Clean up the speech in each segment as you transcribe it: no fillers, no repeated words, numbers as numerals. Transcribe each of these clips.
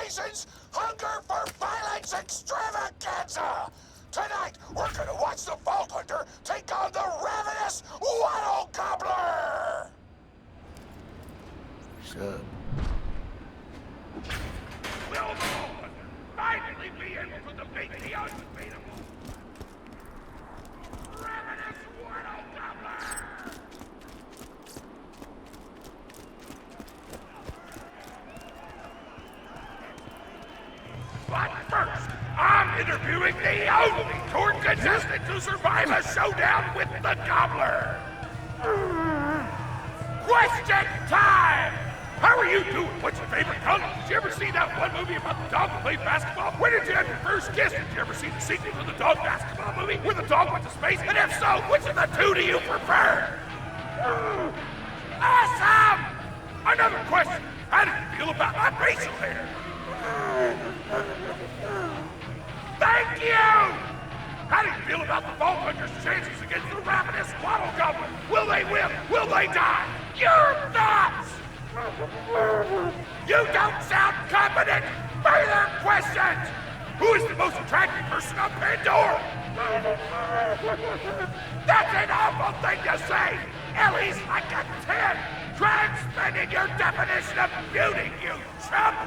Invasion's Hunger for Violence Extravaganza! Tonight, we're gonna watch the Vault Hunter take on the Ravenous Wattle Gobbler! Sure. Will the Vault Hunter finally be able to defeat the unbeatable Ravenous Wattle Gobbler? But first, I'm interviewing the only Torgue contestant to survive a showdown with the Gobbler. Question time! How are you doing? What's your favorite color? Did you ever see that one movie about the dog who played basketball? When did you have your first kiss? Did you ever see the sequel to the dog basketball movie where the dog went to space? And if so, which of the two do you prefer? Awesome! Another question. How do you feel about my facial hair? Thank you! How do you feel about the Vault Hunter's chances against the Ravenous Wattle Gobbler? Will they win? Will they die? Your thoughts! You don't sound confident! Further questions! Who is the most attractive person on Pandora? That's an awful thing to say! Ellie's like a 10! Try expanding your definition of beauty, you chump!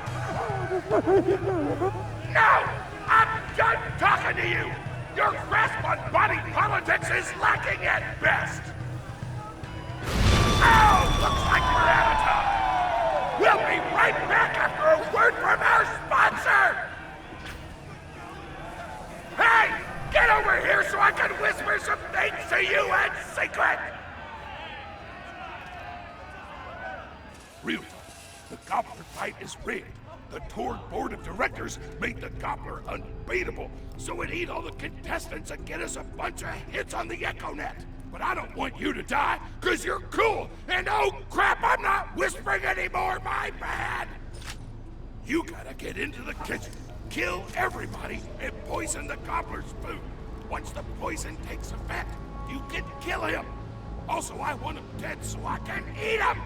No! I'm done talking to you! Your grasp on body politics is lacking at best! Oh, looks like we're out of time! We'll be right back after a word from our sponsor! Hey! Get over here so I can whisper some things to you in secret! Really? The Gobbler fight is rigged. The Torgue board of directors made the Gobbler unbeatable, so it eat all the contestants and get us a bunch of hits on the EchoNet. But I don't want you to die, cause you're cool, and oh crap, I'm not whispering anymore, my bad! You gotta get into the kitchen, kill everybody, and poison the Gobbler's food. Once the poison takes effect, you can kill him. Also, I want him dead so I can eat him!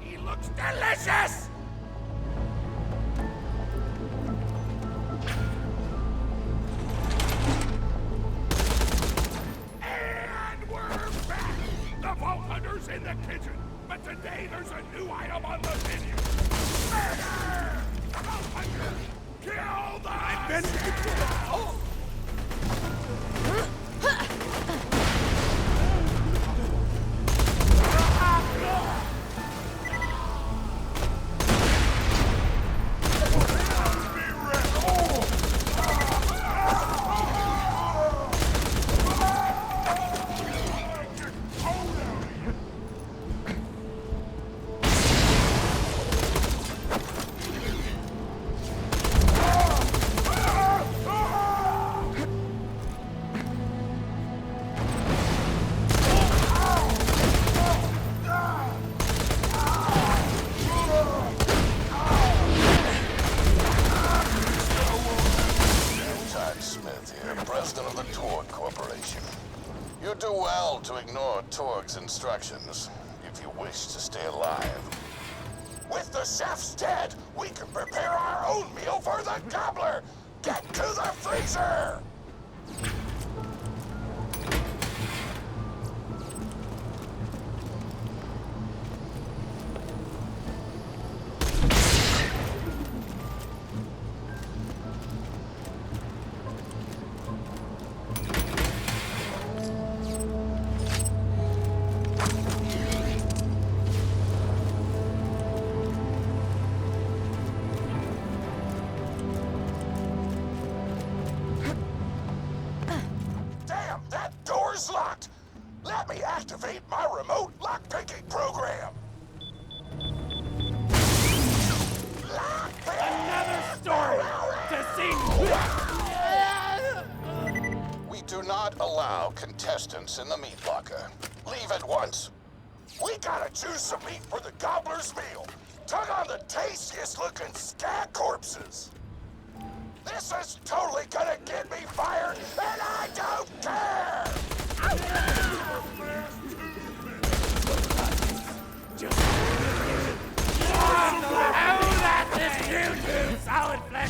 He looks delicious! And we're back! The Vault Hunter's in the kitchen, but today there's a new item on the menu. Murder! Vault Hunter, kill the... I've been... Oh! You do well to ignore Torgue's instructions, if you wish to stay alive. With the chefs dead, we can prepare our own meal for the Gobbler! Get to the freezer! Locked. Let me activate my remote lockpicking program. Another story to see. We do not allow contestants in the meat locker. Leave at once. We gotta choose some meat for the Gobbler's meal. Tug on the tastiest looking scat corpses. This is totally gonna get me fired, and I don't care! Oh, that's it, you two! Solid flavor!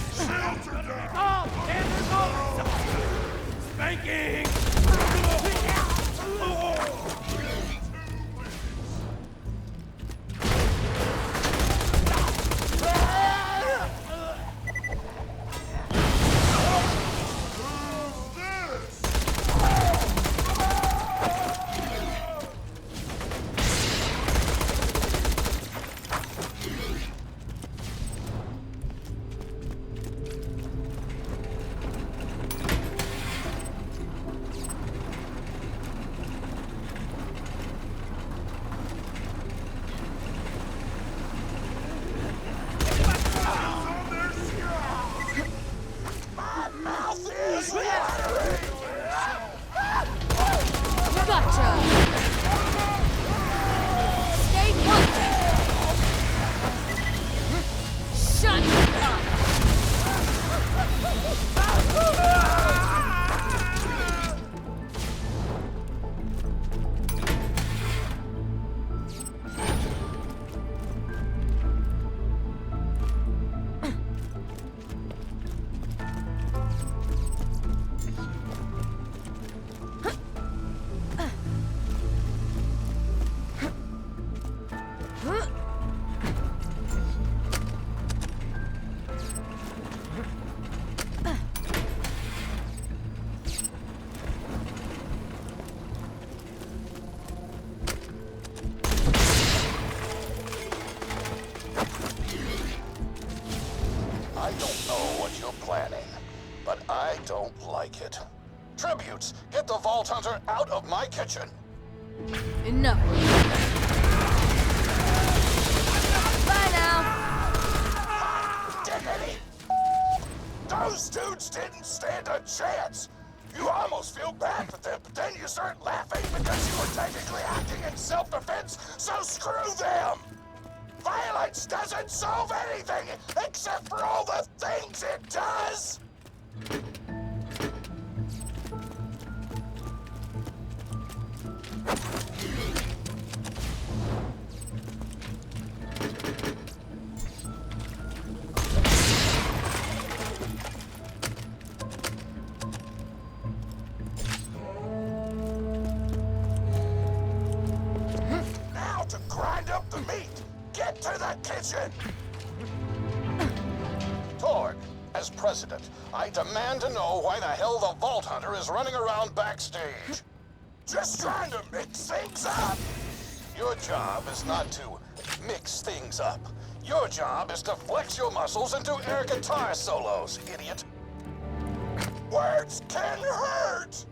I don't like it. Tributes, get the Vault Hunter out of my kitchen. Enough. Bye now. Dignity! Those dudes didn't stand a chance! You almost feel bad for them, but then you start laughing because you were technically acting in self-defense, so screw them! Violence doesn't solve anything except for all the things it does! Now to grind up the meat! Get to the kitchen! Torgue, as president, I demand to know why the hell the Vault Hunter is running around backstage. Just trying to mix things up! Your job is not to mix things up. Your job is to flex your muscles and do air guitar solos, idiot. Words can hurt!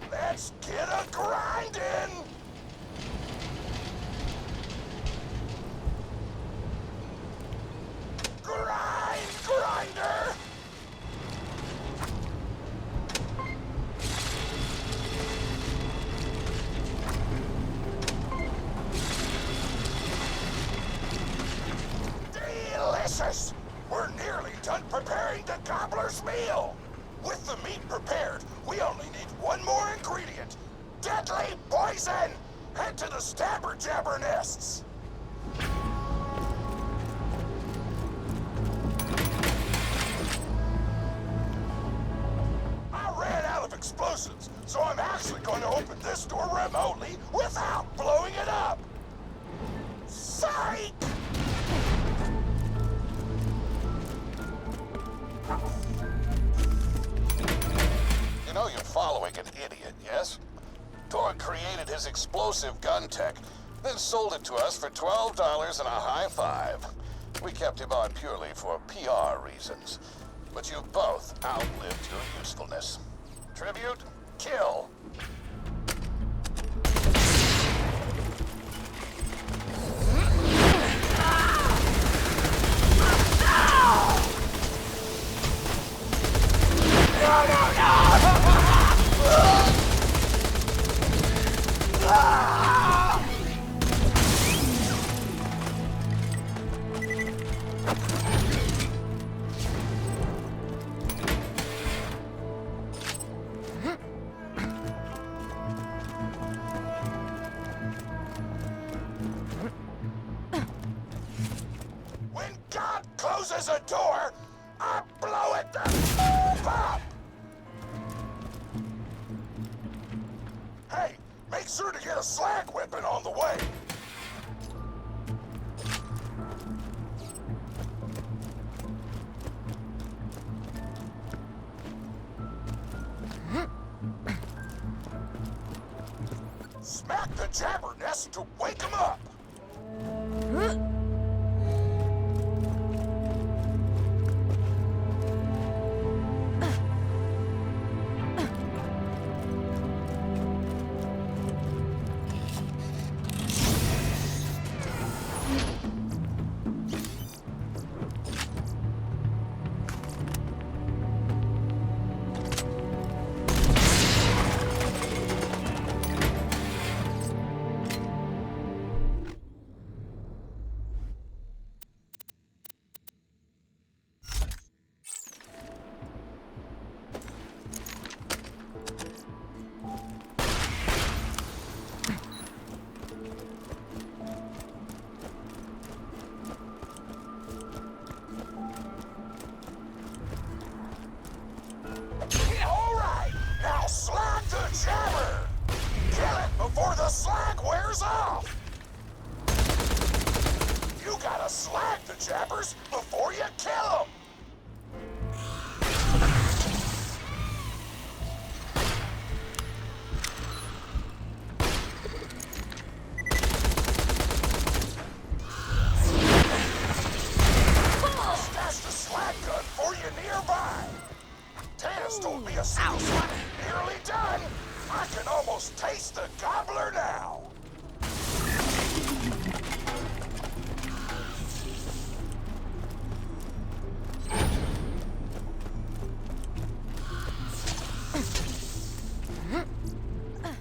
Let's get a grindin'! Grinder! Delicious! We're nearly done preparing the Gobbler's meal! With the meat prepared, we only need one more ingredient. Deadly poison! Head to the Stabber Jabber nests! I ran out of explosives, so I'm actually going to open this door remotely without blowing it up! Psych! You know you're following an idiot, yes? Torgue created his explosive gun tech, then sold it to us for $12 and a high five. We kept him on purely for PR reasons. But you both outlived your usefulness. Tribute, kill. When God closes a door, I blow it the f up! Hey, make sure to get a slag whipping on the way! Smack the jabber nest to wake 'em up! miles off! You gotta slag the jabbers before you kill them! Stashed a slag gun for you nearby! Taz told me a single slag nearly done! I can almost taste the gobbler now!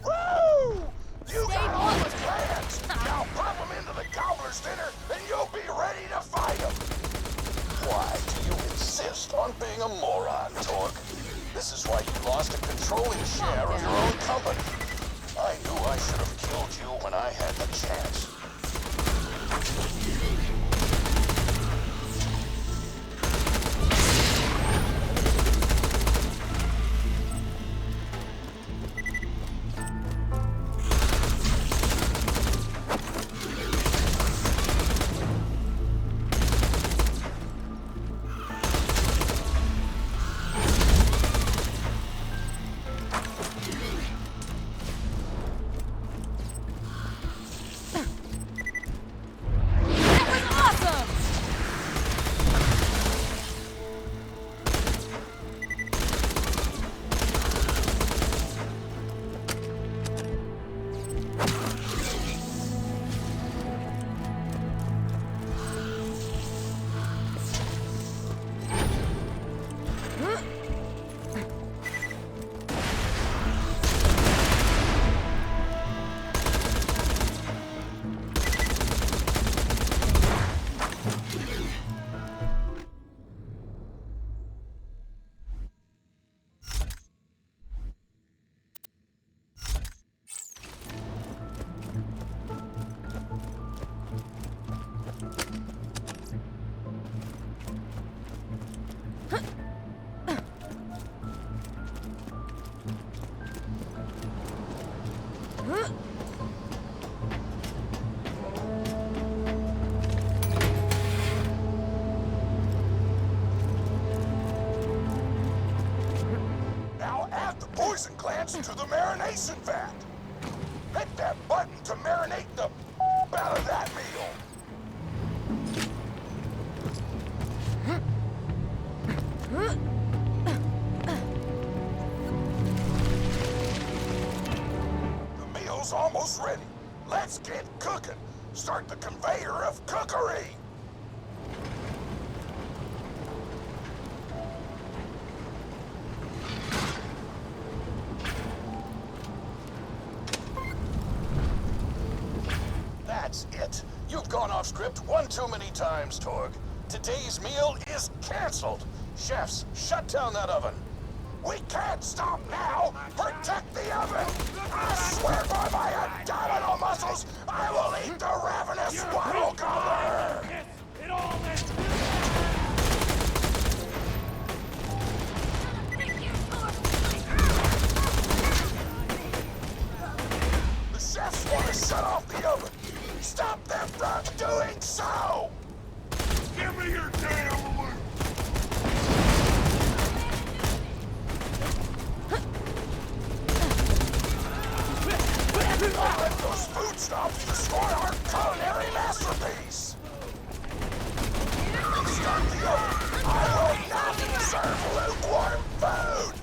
Woo! You got all the plans! Now pop them into the gobbler's dinner and you'll be ready to fight them! Why do you insist on being a moron, Torgue? This is why you lost a controlling share of your own company. I knew I should have killed you when I had the chance. Poison glands to the marination vat. Hit that button to marinate the out of that meal. The meal's almost ready. Let's get cooking. Start the conveyor of cookery. That's it. You've gone off script one too many times, Torgue. Today's meal is canceled. Chefs, shut down that oven. We can't stop now! Protect the oven! I swear by my abdominal muscles, I will eat the Ravenous Wattle Gobbler! It all ends. The chefs want to shut off the oven! Stop them from doing so! Give me your damn loot! Don't let those food snobs destroy our culinary masterpiece! Start the oven! I will not serve lukewarm food!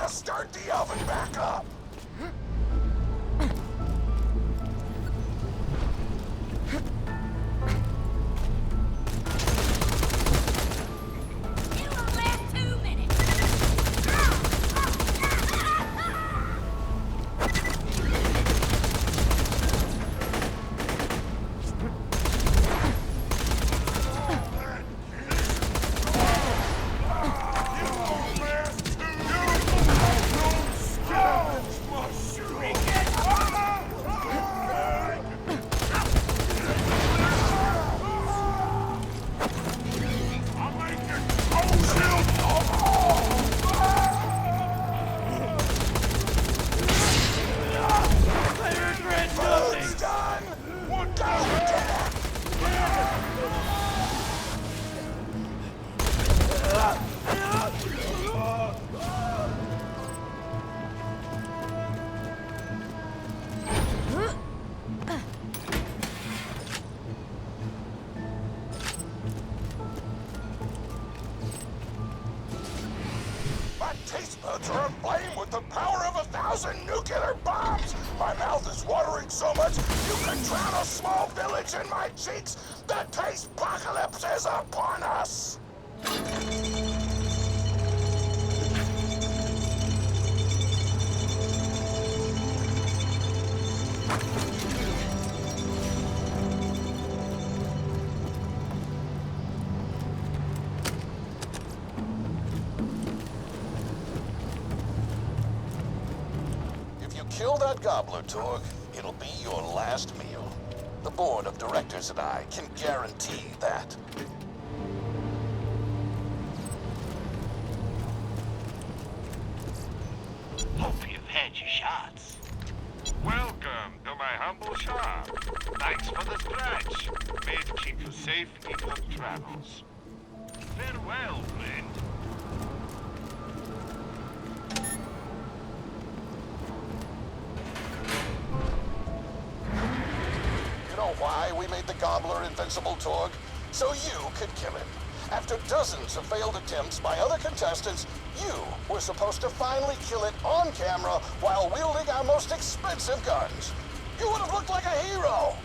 Start the oven back up! They're aflame with the power of 1,000 nuclear bombs! My mouth is watering so much, you can drown a small village in my cheeks! The taste apocalypse is upon us! Kill that gobbler, Torgue. It'll be your last meal. The board of directors and I can guarantee that. Hope you've had your shots. Welcome to my humble shop. Thanks for the scratch. May it keep you safe in your travels. Farewell, friend. You know why we made the gobbler invincible, Torgue? So you could kill him. After dozens of failed attempts by other contestants, you were supposed to finally kill it on camera while wielding our most expensive guns. You would have looked like a hero.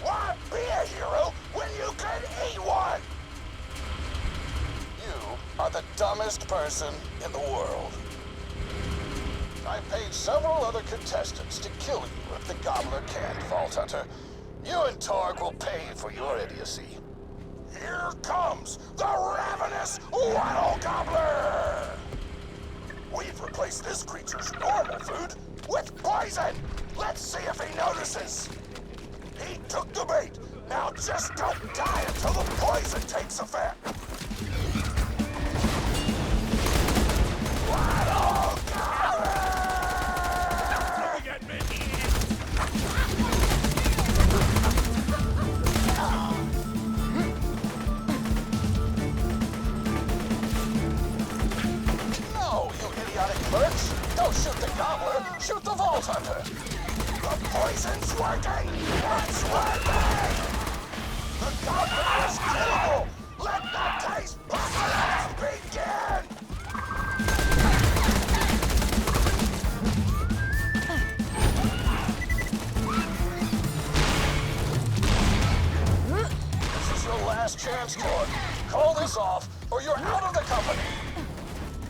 Why be a hero when you can eat one? You are the dumbest person in the world. I paid several other contestants to kill you if the gobbler can't, Vault Hunter. You and Torgue will pay for your idiocy. Here comes the Ravenous Wattle Gobbler! We've replaced this creature's normal food with poison! Let's see if he notices! He took the bait! Now just don't die until the poison takes effect! Wattle Gobbler! Don't shoot the gobbler, shoot the Vault Hunter! The poison's working! It's working! The gobbler is killable! Let the taste apocalypse begin! This is your last chance, Torgue. Call this off, or you're out of the company!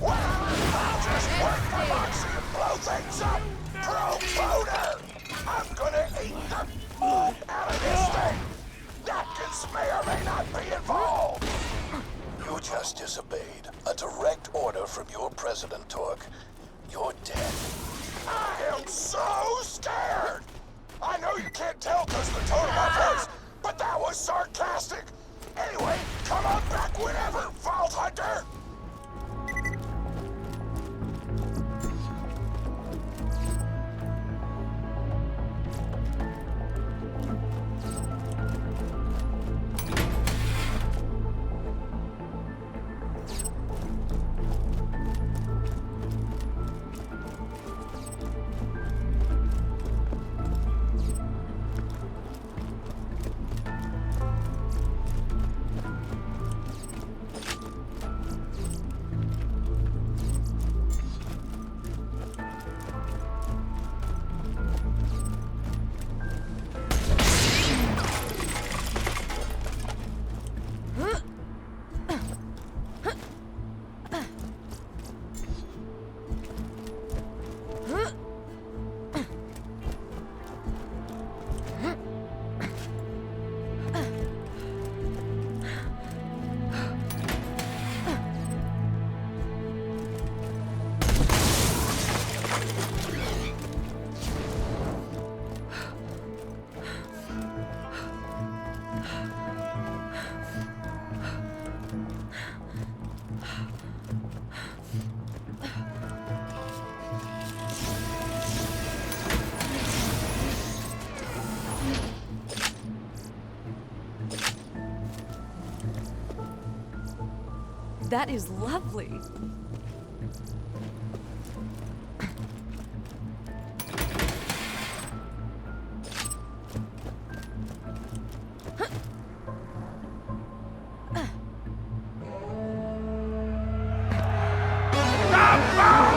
Well, I'll just work my moxie and blow things up! Pro-boner! I'm gonna eat the food out of this thing! Napkins may or may not be involved! You just disobeyed a direct order from your president, Torgue. You're dead. I am so scared! I know you can't tell because of the tone of my voice, but that was sarcastic! Anyway, come on back whenever, Vault Hunter! That is lovely. The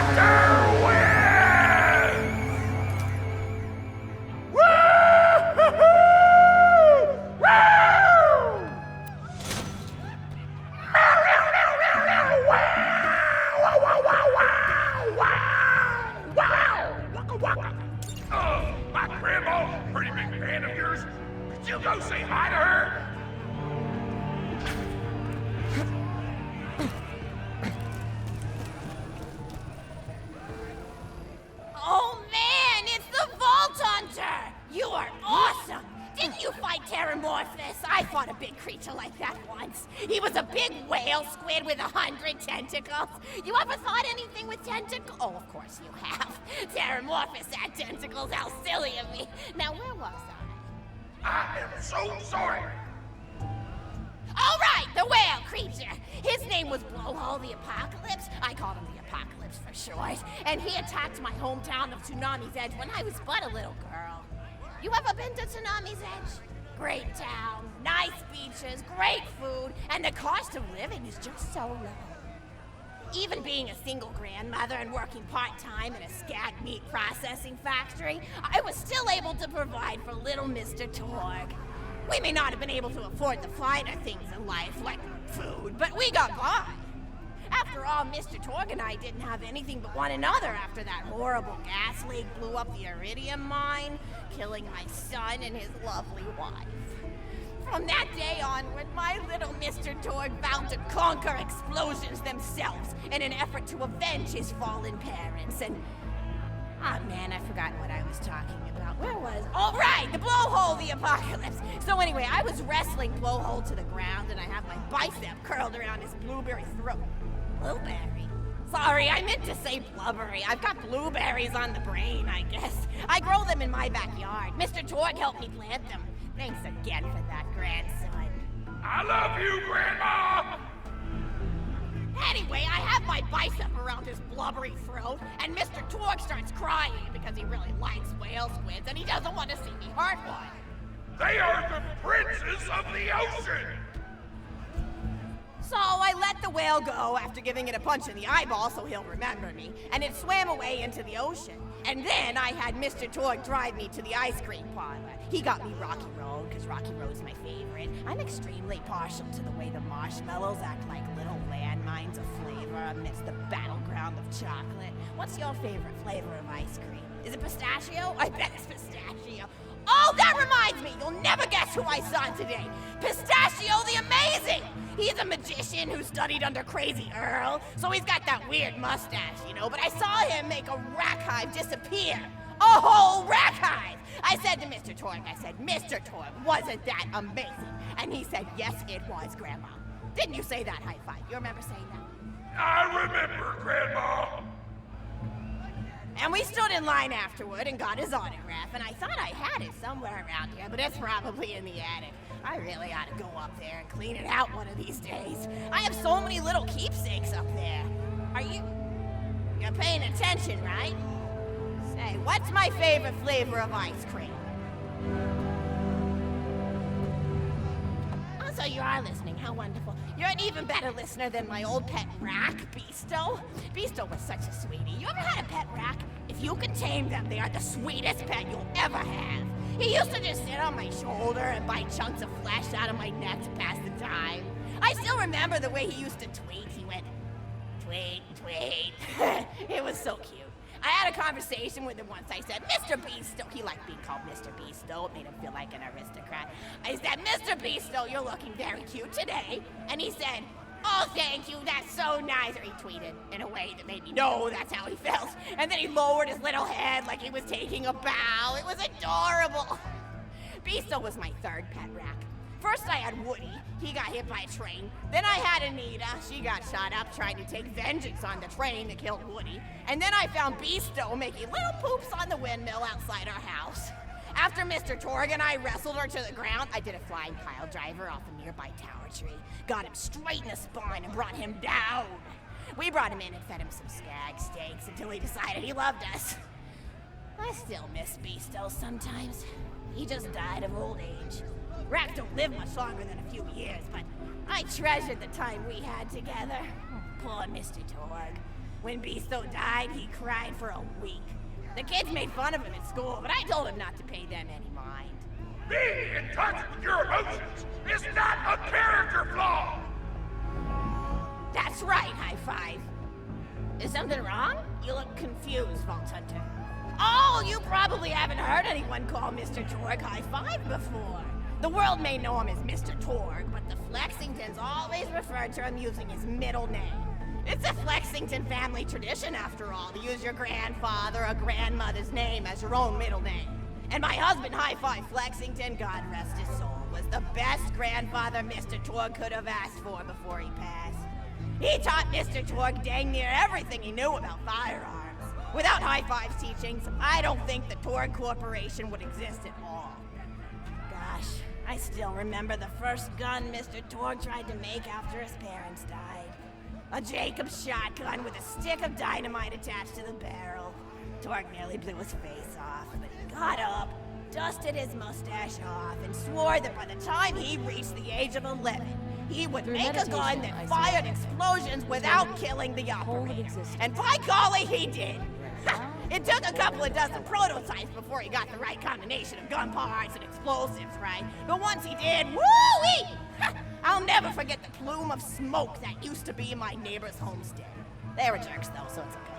Headhunter wins! Woo-hoo-hoo! Woo! Oh, my grandma, pretty big fan of yours. Could you go say hi to her? Oh man, it's the Vault Hunter! You are awesome! Didn't you fight Terramorphous? I fought a big creature like that once. He was a big whale squid with 100 tentacles. You ever thought anything with tentacles? Oh, of course you have. Terramorphous had tentacles. How silly of me. Now, where was I? I am so sorry. All right, the whale creature. His name was Blowhole the Apocalypse. I called him the Apocalypse for short. And he attacked my hometown of Tsunami's Edge when I was but a little girl. You ever been to Tsunami's Edge? Great town, nice beaches, great food, and the cost of living is just so low. Even being a single grandmother and working part-time in a skag meat processing factory, I was still able to provide for little Mr. Torgue. We may not have been able to afford the finer things in life, like food, but we got by. After all, Mr. Torgue and I didn't have anything but one another after that horrible gas leak blew up the iridium mine, killing my son and his lovely wife. From that day onward, my little Mr. Torgue vowed to conquer explosions themselves in an effort to avenge his fallen parents, and... Ah, man, I've forgotten what I was talking about. Where was... Oh, right! The Blowhole the Apocalypse! So anyway, I was wrestling Blowhole to the ground, and I have my bicep curled around his blueberry throat. Blueberry? Sorry, I meant to say blubbery. I've got blueberries on the brain, I guess. I grow them in my backyard. Mr. Torgue helped me plant them. Thanks again for that, grandson. I love you, Grandma! Anyway, I have my bicep around his blubbery throat, and Mr. Torgue starts crying because he really likes whale squids, and he doesn't want to see me hurt one. They are the princes of the ocean! So I let the whale go after giving it a punch in the eyeball so he'll remember me, and it swam away into the ocean. And then I had Mr. Torgue drive me to the ice cream parlor. He got me Rocky Road, because Rocky Road's my favorite. I'm extremely partial to the way the marshmallows act like little landmines of flavor amidst the battleground of chocolate. What's your favorite flavor of ice cream? Is it pistachio? I bet it's pistachio. Oh, that reminds me! You'll never guess who I saw today! Pistachio the Amazing! He's a magician who studied under Crazy Earl, so he's got that weird mustache, you know, but I saw him make a rack hive disappear. A whole rack hive! I said to Mr. Torgue, Mr. Torgue, wasn't that amazing? And he said, yes, it was, Grandma. Didn't you say that high five? You remember saying that? I remember, Grandma! And we stood in line afterward and got his autograph, and I thought I had it somewhere around here, but it's probably in the attic. I really ought to go up there and clean it out one of these days. I have so many little keepsakes up there. You're paying attention, right? Say, what's my favorite flavor of ice cream? Oh, so you are listening, how wonderful. You're an even better listener than my old pet rack, Beasto. Beasto was such a sweetie. You ever had a pet rack? If you can tame them, they are the sweetest pet you'll ever have. He used to just sit on my shoulder and bite chunks of flesh out of my neck to pass the time. I still remember the way he used to tweet. He went, tweet, tweet. It was so cute. I had a conversation with him once. I said, Mr. Beasto. He liked being called Mr. Beasto. It made him feel like an aristocrat. I said, Mr. Beasto, you're looking very cute today. And he said, oh, thank you, that's so nice. Or he tweeted in a way that made me know that's how he felt. And then he lowered his little head like he was taking a bow. It was adorable. Beasto was my third pet rack. First I had Woody. He got hit by a train. Then I had Anita. She got shot up trying to take vengeance on the train that killed Woody. And then I found Beasto making little poops on the windmill outside our house. After Mr. Torgue and I wrestled her to the ground, I did a flying pile driver off a nearby tower tree, got him straight in the spine and brought him down. We brought him in and fed him some skag steaks until he decided he loved us. I still miss Beasto sometimes. He just died of old age. Racks don't live much longer than a few years, but I treasured the time we had together. Poor Mr. Torgue. When Beasto died, he cried for a week. The kids made fun of him at school, but I told him not to pay them any mind. Being in touch with your emotions is not a character flaw! That's right, High Five. Is something wrong? You look confused, Vault Hunter. Oh, you probably haven't heard anyone call Mr. Torgue High Five before. The world may know him as Mr. Torgue, but the Flexingtons always refer to him using his middle name. It's a Flexington family tradition, after all, to use your grandfather or grandmother's name as your own middle name. And my husband, High Five Flexington, God rest his soul, was the best grandfather Mr. Torgue could have asked for before he passed. He taught Mr. Torgue dang near everything he knew about firearms. Without High Five's teachings, I don't think the Torgue Corporation would exist at all. Gosh, I still remember the first gun Mr. Torgue tried to make after his parents died. A Jacobs shotgun with a stick of dynamite attached to the barrel. Torgue nearly blew his face off, but he got up, dusted his mustache off, and swore that by the time he reached the age of 11, he would make a gun that fired explosions without killing the operator. And by golly, he did! It took a couple of dozen prototypes before he got the right combination of gun parts and explosives, right? But once he did, woo-wee! I'll never forget the plume of smoke that used to be in my neighbor's homestead. They were jerks, though, so it's okay.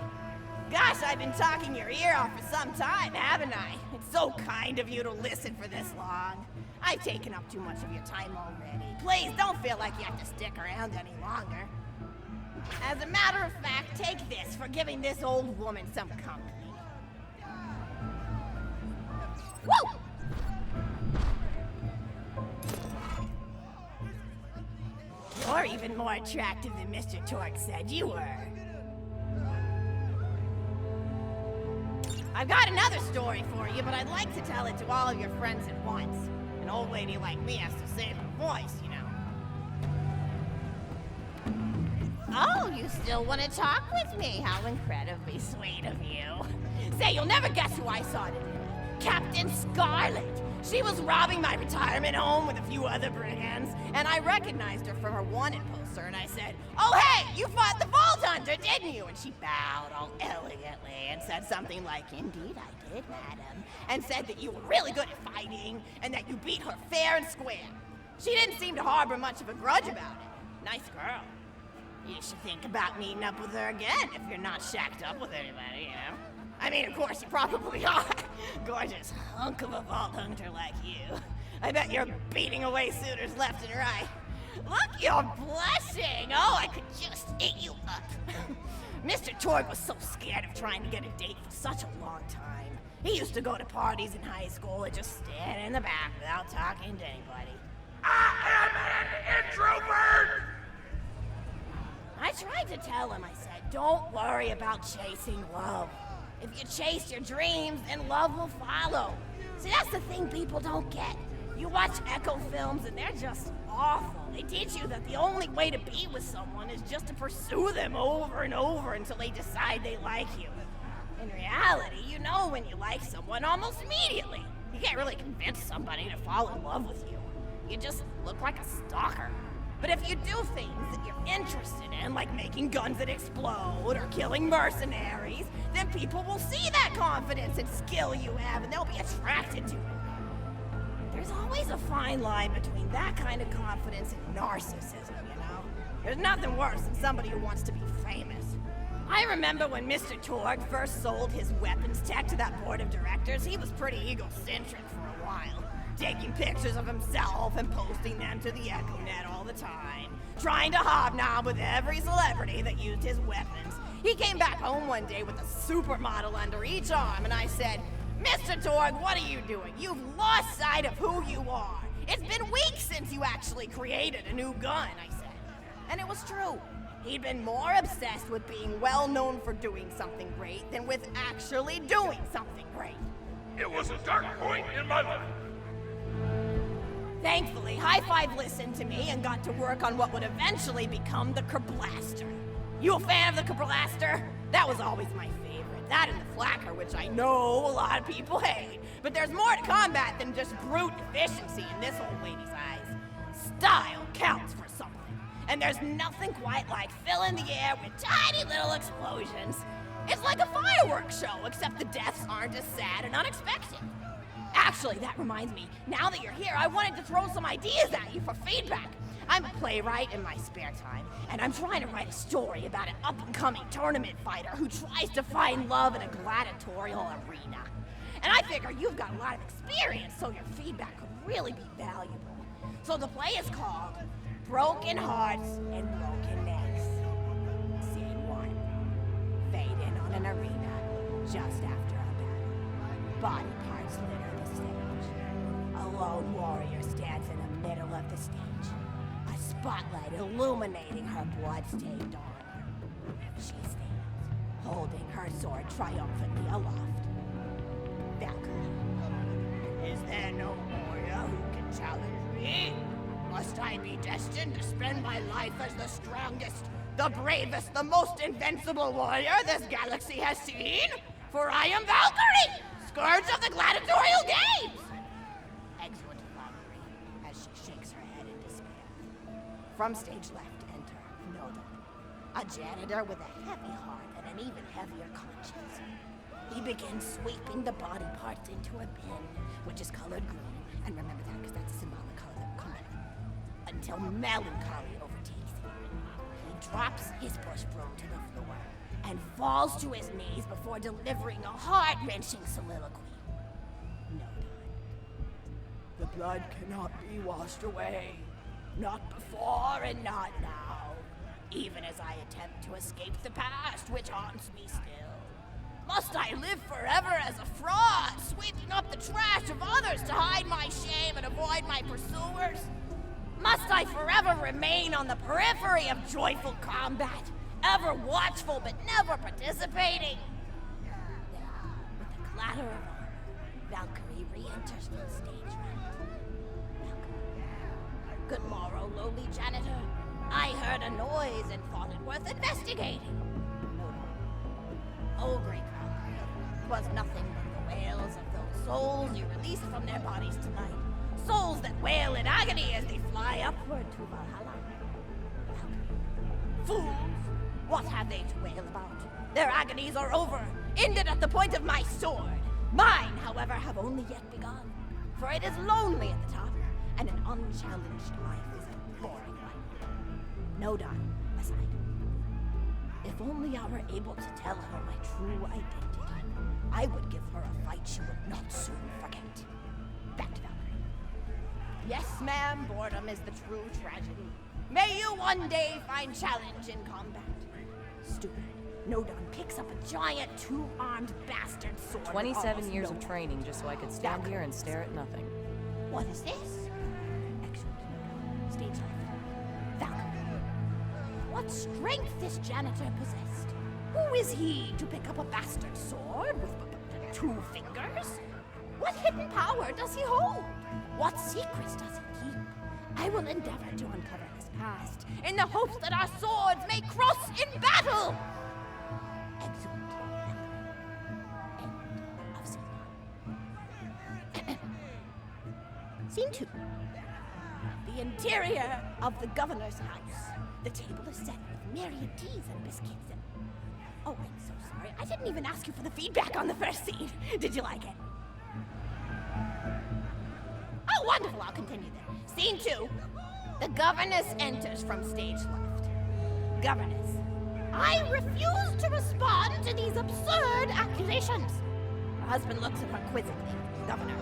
Gosh, I've been talking your ear off for some time, haven't I? It's so kind of you to listen for this long. I've taken up too much of your time already. Please don't feel like you have to stick around any longer. As a matter of fact, take this for giving this old woman some company. Woo! You're even more attractive than Mr. Torgue said you were. I've got another story for you, but I'd like to tell it to all of your friends at once. An old lady like me has to save her voice, you know. Oh, you still want to talk with me? How incredibly sweet of you. Say, you'll never guess who I saw today. Captain Scarlet. She was robbing my retirement home with a few other brigands, and I recognized her from her wanted poster, and I said, "Oh, hey, you fought the Vault Hunter, didn't you?" And she bowed all elegantly and said something like, "Indeed I did, madam," and said that you were really good at fighting, and that you beat her fair and square. She didn't seem to harbor much of a grudge about it. Nice girl. You should think about meeting up with her again if you're not shacked up with anybody, you know? I mean, of course, you probably are. Gorgeous hunk of a Vault Hunter like you. I bet you're beating away suitors left and right. Look, you're blushing. Oh, I could just eat you up. Mr. Torgue was so scared of trying to get a date for such a long time. He used to go to parties in high school and just stand in the back without talking to anybody. I am an introvert! I tried to tell him, I said, don't worry about chasing love. If you chase your dreams, then love will follow. See, that's the thing people don't get. You watch Echo films and they're just awful. They teach you that the only way to be with someone is just to pursue them over and over until they decide they like you. In reality, you know when you like someone almost immediately. You can't really convince somebody to fall in love with you. You just look like a stalker. But if you do things that you're interested in, like making guns that explode or killing mercenaries, then people will see that confidence and skill you have and they'll be attracted to it. There's always a fine line between that kind of confidence and narcissism, you know? There's nothing worse than somebody who wants to be famous. I remember when Mr. Torgue first sold his weapons tech to that board of directors, he was pretty egocentric for a while. Taking pictures of himself and posting them to the EchoNet all the time. Trying to hobnob with every celebrity that used his weapons. He came back home one day with a supermodel under each arm and I said, "Mr. Torgue, what are you doing? You've lost sight of who you are. It's been weeks since you actually created a new gun," I said. And it was true. He'd been more obsessed with being well known for doing something great than with actually doing something great. It was a dark point in my life. Thankfully, High Five listened to me and got to work on what would eventually become the Kerblaster. You a fan of the Kerblaster? That was always my favorite. That and the Flacker, which I know a lot of people hate. But there's more to combat than just brute efficiency in this old lady's eyes. Style counts for something. And there's nothing quite like filling the air with tiny little explosions. It's like a fireworks show, except the deaths aren't as sad and unexpected. Actually, that reminds me, now that you're here, I wanted to throw some ideas at you for feedback. I'm a playwright in my spare time, and I'm trying to write a story about an up-and-coming tournament fighter who tries to find love in a gladiatorial arena. And I figure you've got a lot of experience, so your feedback could really be valuable. So the play is called Broken Hearts and Broken Necks. Scene 1. Fade in on an arena just after a battle. Body parts litter the stage. A lone warrior stands in the middle of the stage. A spotlight illuminating her blood-stained armor. She stands, holding her sword triumphantly aloft. Valkyrie. Is there no warrior who can challenge me? Must I be destined to spend my life as the strongest, the bravest, the most invincible warrior this galaxy has seen? For I am Valkyrie, scourge of the gladiatorial games! Exeunt Valkyrie, as she shakes her head in despair. From stage left, enter Nodon, a janitor with a heavy heart and an even heavier conscience. He begins sweeping the body parts into a bin, which is colored green, and remember that because that's a symbolic color that will come in, until melancholy overtakes him. He drops his push broom to the floor and falls to his knees before delivering a heart-wrenching soliloquy. Nodon. The blood cannot be washed away. Not before and not now. Even as I attempt to escape the past, which haunts me still. Must I live forever as a fraud, sweeping up the trash of others to hide my shame and avoid my pursuers? Must I forever remain on the periphery of joyful combat, ever watchful but never participating? Then, with a clatter of armor, Valkyrie re-enters from stage right. Valkyrie. Good morrow, lowly janitor. I heard a noise and thought it worth investigating. Oh, great Valkyrie, 'twas nothing but the wails of those souls you released from their bodies tonight. Souls that wail in agony as they fly upward to Valhalla. Valkyrie. Fools! What have they to wail about? Their agonies are over, ended at the point of my sword. Mine, however, have only yet begun. For it is lonely at the top, and an unchallenged life is a boring life. Nodon, aside. If only I were able to tell her my true identity, I would give her a fight she would not soon forget. Back to Valkyrie. Yes, ma'am, boredom is the true tragedy. May you one day find challenge in combat. Stupid. Nodon picks up a giant two-armed bastard sword. 27 years of training just so I could stand here and stare at nothing. What is this? Excellent. Nodon. Stage left. Valkyrie. What strength this janitor possessed? Who is he to pick up a bastard sword with two fingers? What hidden power does he hold? What secrets does he keep? I will endeavor to uncover his past in the hopes that our swords may cross in battle. Exeunt. End of scene 1. Scene 2. The interior of the governor's house. The table is set with myriad teas and biscuits and... Oh, I'm so sorry. I didn't even ask you for the feedback on the first scene. Did you like it? Oh, wonderful. I'll continue then. Scene 2. The governess enters from stage left. Governess. I refuse to respond to these absurd accusations. Her husband looks at her quizzically. Governor.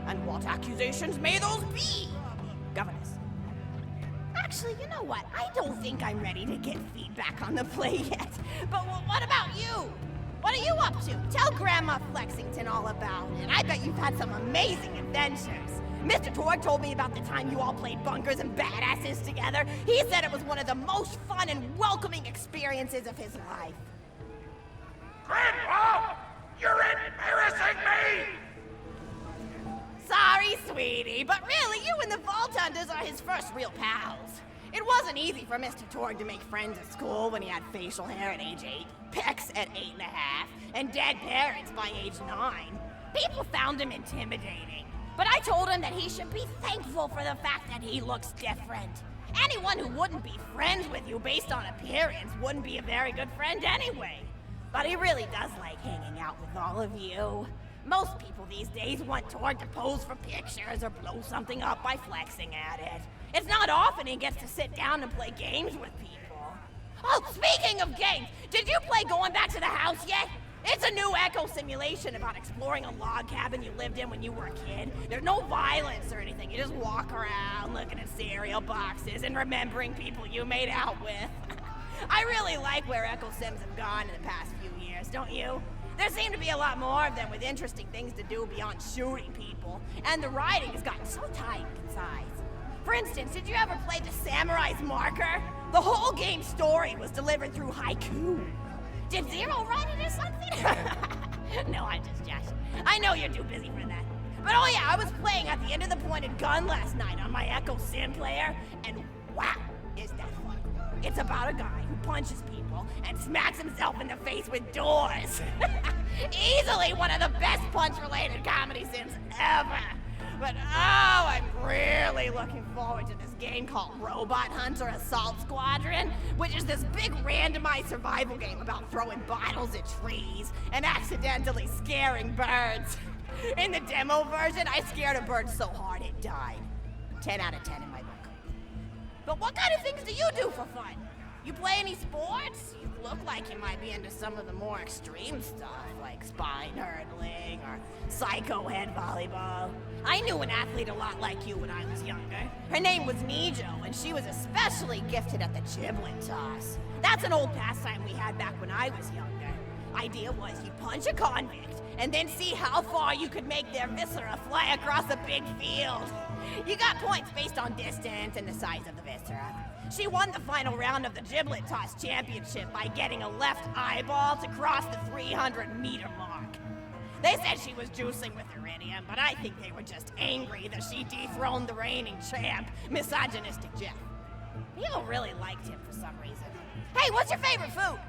And what accusations may those be? Governess. Actually, you know what? I don't think I'm ready to get feedback on the play yet. But what about you? What are you up to? Tell Grandma Flexington all about it. I bet you've had some amazing adventures. Mr. Torgue told me about the time you all played bunkers and badasses together. He said it was one of the most fun and welcoming experiences of his life. Grandpa! You're embarrassing me! Sorry, sweetie, but really, you and the Vault Hunters are his first real pals. It wasn't easy for Mr. Torgue to make friends at school when he had facial hair at age 8, pecs at 8.5, and dead parents by age 9. People found him intimidating, but I told him that he should be thankful for the fact that he looks different. Anyone who wouldn't be friends with you based on appearance wouldn't be a very good friend anyway. But he really does like hanging out with all of you. Most people these days want Torgue to pose for pictures or blow something up by flexing at it. It's not often he gets to sit down and play games with people. Oh, speaking of games, did you play Going Back to the House yet? It's a new echo simulation about exploring a log cabin you lived in when you were a kid. There's no violence or anything. You just walk around looking at cereal boxes and remembering people you made out with. I really like where echo sims have gone in the past few years, don't you? There seem to be a lot more of them with interesting things to do beyond shooting people, and the writing has gotten so tight and concise. For instance, did you ever play The Samurai's Marker? The whole game's story was delivered through haiku. Did Zero write it or something? No, I'm just joshing. I know you're too busy for that. But oh yeah, I was playing at the end of the pointed gun last night on my Echo Sim player, and wow, is that fun. It's about a guy who punches people and smacks himself in the face with doors. Easily one of the best punch-related comedy sims ever. But oh, I'm really looking forward to this game called Robot Hunter Assault Squadron, which is this big randomized survival game about throwing bottles at trees and accidentally scaring birds. In the demo version, I scared a bird so hard it died. 10 out of 10 in my book. But what kind of things do you do for fun? You play any sports? You look like you might be into some of the more extreme stuff, like spine hurdling or psycho head volleyball. I knew an athlete a lot like you when I was younger. Her name was Nijo, and she was especially gifted at the giblet toss. That's an old pastime we had back when I was younger. Idea was you'd punch a convict, and then see how far you could make their viscera fly across a big field. You got points based on distance and the size of the viscera. She won the final round of the giblet toss championship by getting a left eyeball to cross the 300-meter mark. They said she was juicing with iridium, but I think they were just angry that she dethroned the reigning champ, misogynistic Jeff. People really liked him for some reason. Hey, what's your favorite food?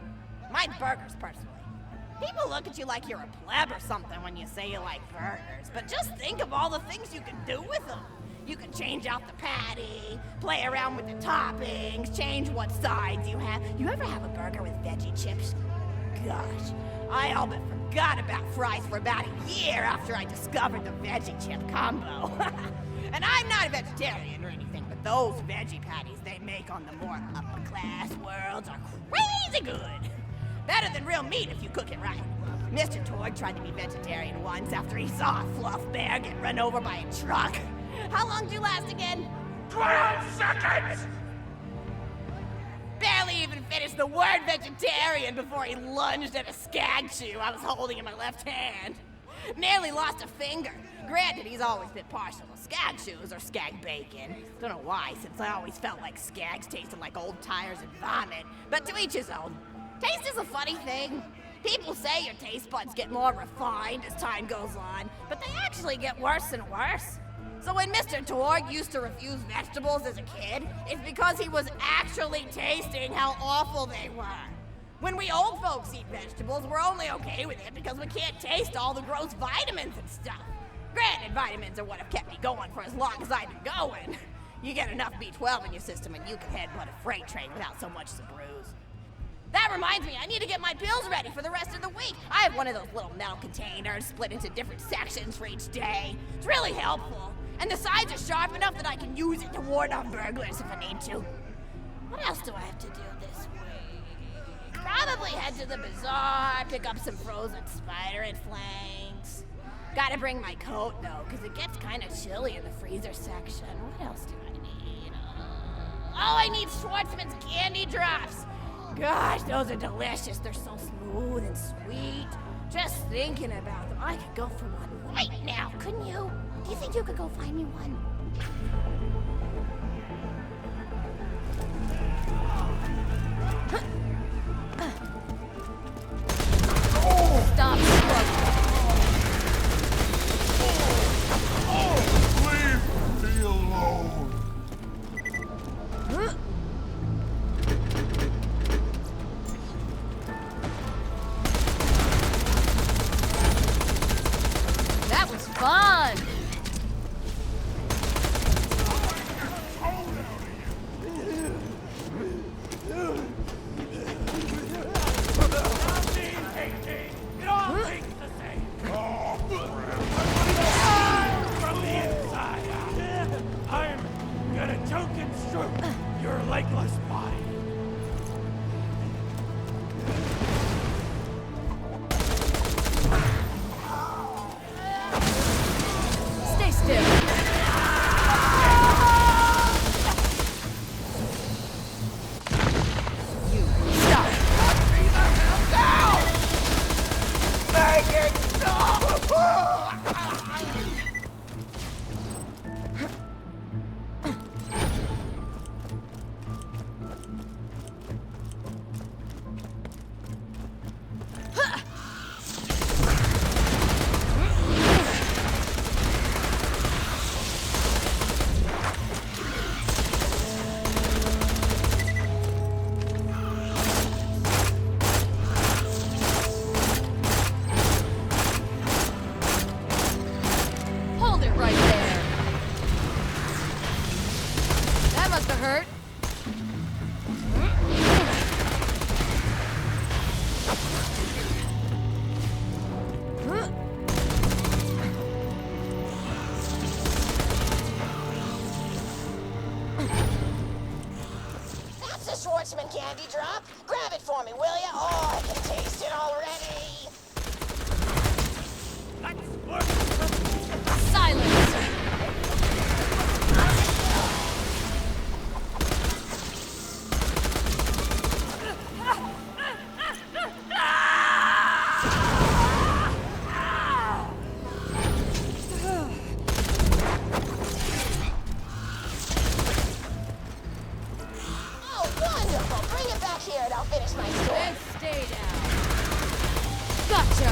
Mine's burgers, personally. People look at you like you're a pleb or something when you say you like burgers, but just think of all the things you can do with them. You can change out the patty, play around with the toppings, change what sides you have. You ever have a burger with veggie chips? Gosh, I all but forgot about fries for about a year after I discovered the veggie chip combo. And I'm not a vegetarian or anything, but those veggie patties they make on the more upper class worlds are crazy good. Better than real meat if you cook it right. Mr. Torgue tried to be vegetarian once after he saw a fluff bear get run over by a truck. How long did you last again? 12 seconds! Barely even finished the word vegetarian before he lunged at a skag chew I was holding in my left hand. Nearly lost a finger. Granted, he's always been partial to skag chews or skag bacon. Don't know why, since I always felt like skags tasted like old tires and vomit. But to each his own. Taste is a funny thing. People say your taste buds get more refined as time goes on, but they actually get worse and worse. So when Mr. Torgue used to refuse vegetables as a kid, it's because he was actually tasting how awful they were. When we old folks eat vegetables, we're only okay with it because we can't taste all the gross vitamins and stuff. Granted, vitamins are what have kept me going for as long as I've been going. You get enough B12 in your system and you can headbutt a freight train without so much as a bruise. That reminds me, I need to get my pills ready for the rest of the week. I have one of those little metal containers split into different sections for each day. It's really helpful. And the sides are sharp enough that I can use it to ward off burglars if I need to. What else do I have to do this week? Probably head to the bazaar, pick up some frozen spider and flanks. Gotta bring my coat though, because it gets kind of chilly in the freezer section. What else do I need? Oh, I need Schwartzman's candy drops. Gosh, those are delicious. They're so smooth and sweet. Just thinking about them, I could go for one right now, couldn't you? Do you think you could go find me one? Stop. Leave me alone! That was fun! spotted. Stay still. You stop. Hold it right there. That must have hurt. That's a Schwartzman candy drop. Grab it for me, will ya? Oh, I can taste it already. Silence. Oh, wonderful. Bring it back here and I'll finish my story. And stay down. Gotcha.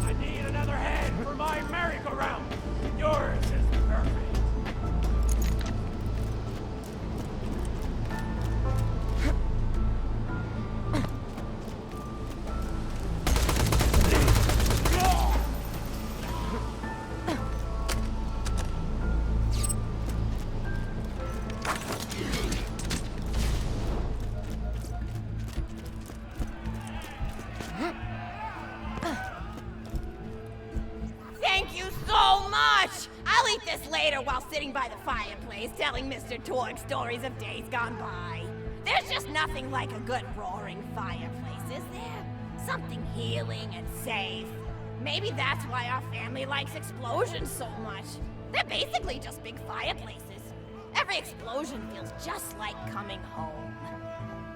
I need another head for my merry-go-round. Yours is perfect. Thank you so much! I'll eat this later while sitting by the fireplace telling Mr. Torgue stories of days gone by. There's just nothing like a good roaring fireplace, is there? Something healing and safe. Maybe that's why our family likes explosions so much. They're basically just big fireplaces. Every explosion feels just like coming home.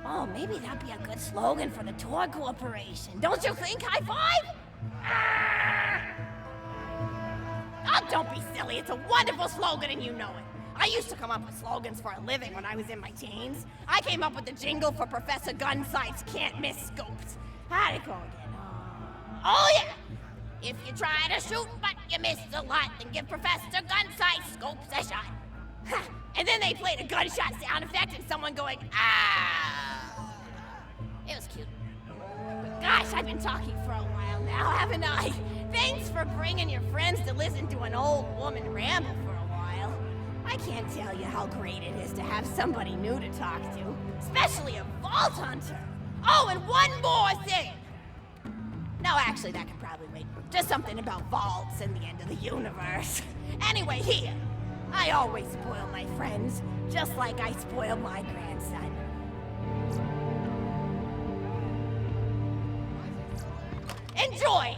Oh, maybe that'd be a good slogan for the Torgue Corporation. Don't you think, High Five? Oh, don't be silly. It's a wonderful slogan and you know it. I used to come up with slogans for a living when I was in my teens. I came up with the jingle for Professor Gunsight's Can't Miss Scopes. How'd it go again? Oh, yeah! If you try to shoot but you miss a lot, then give Professor Gunsight's Scopes a shot. And then they played a gunshot sound effect and someone going, ah! It was cute. But gosh, I've been talking for a while now, haven't I? Thanks for bringing your friends to listen to an old woman ramble for a while. I can't tell you how great it is to have somebody new to talk to, especially a Vault Hunter. Oh, and one more thing. No, actually, that could probably wait. Just something about vaults and the end of the universe. Anyway, here. I always spoil my friends, just like I spoiled my grandson. Enjoy!